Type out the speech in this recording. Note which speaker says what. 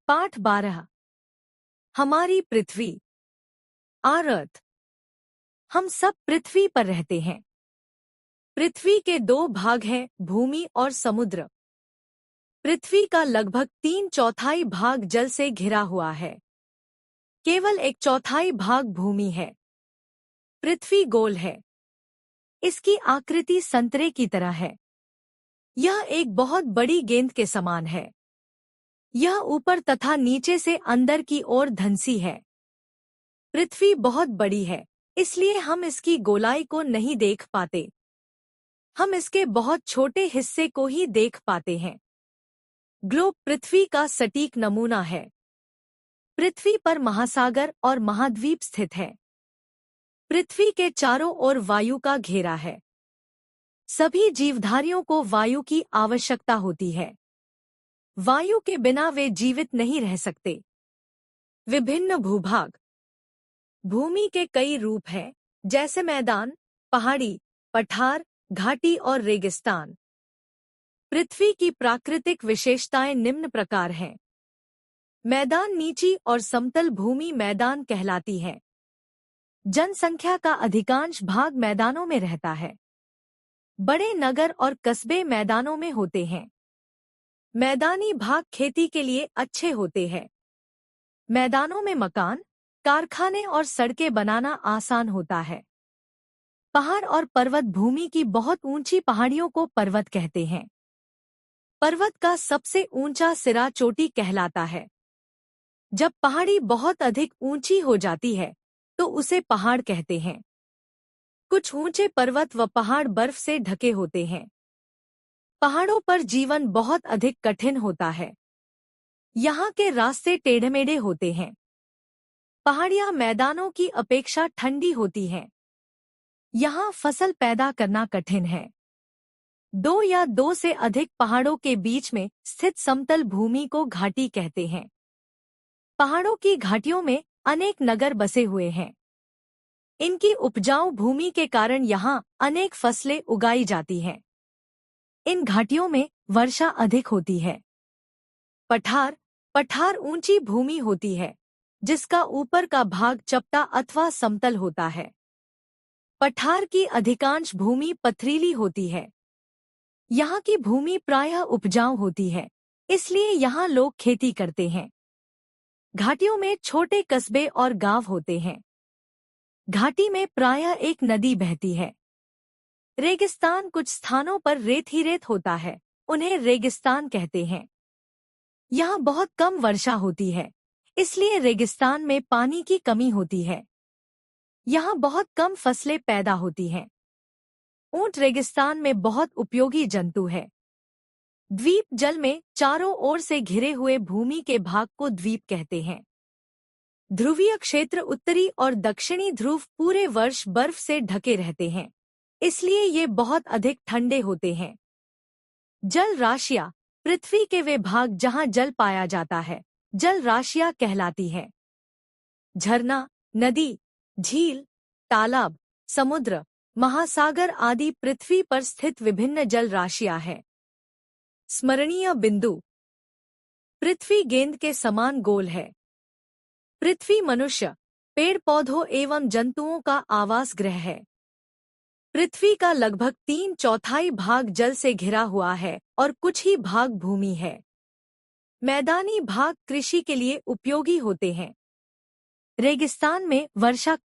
Speaker 1: पाठ 12। हमारी पृथ्वी। अर्थ। हम सब पृथ्वी पर रहते हैं। पृथ्वी के दो भाग हैं, भूमि और समुद्र। पृथ्वी का लगभग 3/4 भाग जल से घिरा हुआ है। केवल 1/4 भाग भूमि है। पृथ्वी गोल है। इसकी आकृति संतरे की तरह है। यह एक बहुत बड़ी गेंद के समान है। यह ऊपर तथा नीचे से अंदर की ओर धंसी है। पृथ्वी बहुत बड़ी है, इसलिए हम इसकी गोलाई को नहीं देख पाते। हम इसके बहुत छोटे हिस्से को ही देख पाते हैं। ग्लोब पृथ्वी का सटीक नमूना है। पृथ्वी पर महासागर और महाद्वीप स्थित है। पृथ्वी के चारों ओर वायु का घेरा है। सभी जीवधारियों को वायु की आवश्यकता होती है। वायु के बिना वे जीवित नहीं रह सकते। विभिन्न भूभाग। भूमि के कई रूप हैं, जैसे मैदान, पहाड़ी, पठार, घाटी और रेगिस्तान। पृथ्वी की प्राकृतिक विशेषताएं निम्न प्रकार हैं। मैदान नीची और समतल भूमि मैदान कहलाती है। जनसंख्या का अधिकांश भाग मैदानों में रहता है। बड़े नगर और कस्बे मैदानों में होते हैं। मैदानी भाग खेती के लिए अच्छे होते हैं। मैदानों में मकान, कारखाने और सड़कें बनाना आसान होता है। पहाड़ और पर्वत भूमि की बहुत ऊंची पहाड़ियों को पर्वत कहते हैं। पर्वत का सबसे ऊंचा सिरा चोटी कहलाता है। जब पहाड़ी बहुत अधिक ऊंची हो जाती है तो उसे पहाड़ कहते हैं। कुछ ऊंचे पर्वत व पहाड़ बर्फ से ढके होते हैं। पहाड़ों पर जीवन बहुत अधिक कठिन होता है। यहाँ के रास्ते टेढ़मेढ़े होते हैं। पहाड़ियाँ मैदानों की अपेक्षा ठंडी होती हैं। यहाँ फसल पैदा करना कठिन है। 2 या 2 से अधिक पहाड़ों के बीच में स्थित समतल भूमि को घाटी कहते हैं। पहाड़ों की घाटियों में अनेक नगर बसे हुए हैं। इनकी उपजाऊ भूमि के कारण यहाँ अनेक फसलें उगाई जाती हैं। इन घाटियों में वर्षा अधिक होती है। पठार ऊंची भूमि होती है, जिसका ऊपर का भाग चपटा अथवा समतल होता है। पठार की अधिकांश भूमि पथरीली होती है। यहाँ की भूमि प्रायः उपजाऊ होती है, इसलिए यहाँ लोग खेती करते हैं। घाटियों में छोटे कस्बे और गांव होते हैं। घाटी में प्रायः एक नदी बहती है। रेगिस्तान कुछ स्थानों पर रेत ही रेत होता है, उन्हें रेगिस्तान कहते हैं। यहाँ बहुत कम वर्षा होती है, इसलिए रेगिस्तान में पानी की कमी होती है। यहाँ बहुत कम फसलें पैदा होती हैं। ऊंट रेगिस्तान में बहुत उपयोगी जंतु है। द्वीप जल में चारों ओर से घिरे हुए भूमि के भाग को द्वीप कहते हैं। ध्रुवीय क्षेत्र उत्तरी और दक्षिणी ध्रुव पूरे वर्ष बर्फ से ढके रहते हैं, इसलिए ये बहुत अधिक ठंडे होते हैं। जल राशियाँ पृथ्वी के वे भाग जहाँ जल पाया जाता है, जल राशियाँ कहलाती है। झरना, नदी, झील, तालाब, समुद्र, महासागर आदि पृथ्वी पर स्थित विभिन्न जल राशियाँ हैं। स्मरणीय बिंदु। पृथ्वी गेंद के समान गोल है। पृथ्वी मनुष्य, पेड़ पौधों एवं जंतुओं का आवास गृह है। पृथ्वी का लगभग 3/4 भाग जल से घिरा हुआ है और कुछ ही भाग भूमि है। मैदानी भाग कृषि के लिए उपयोगी होते हैं। रेगिस्तान में वर्षा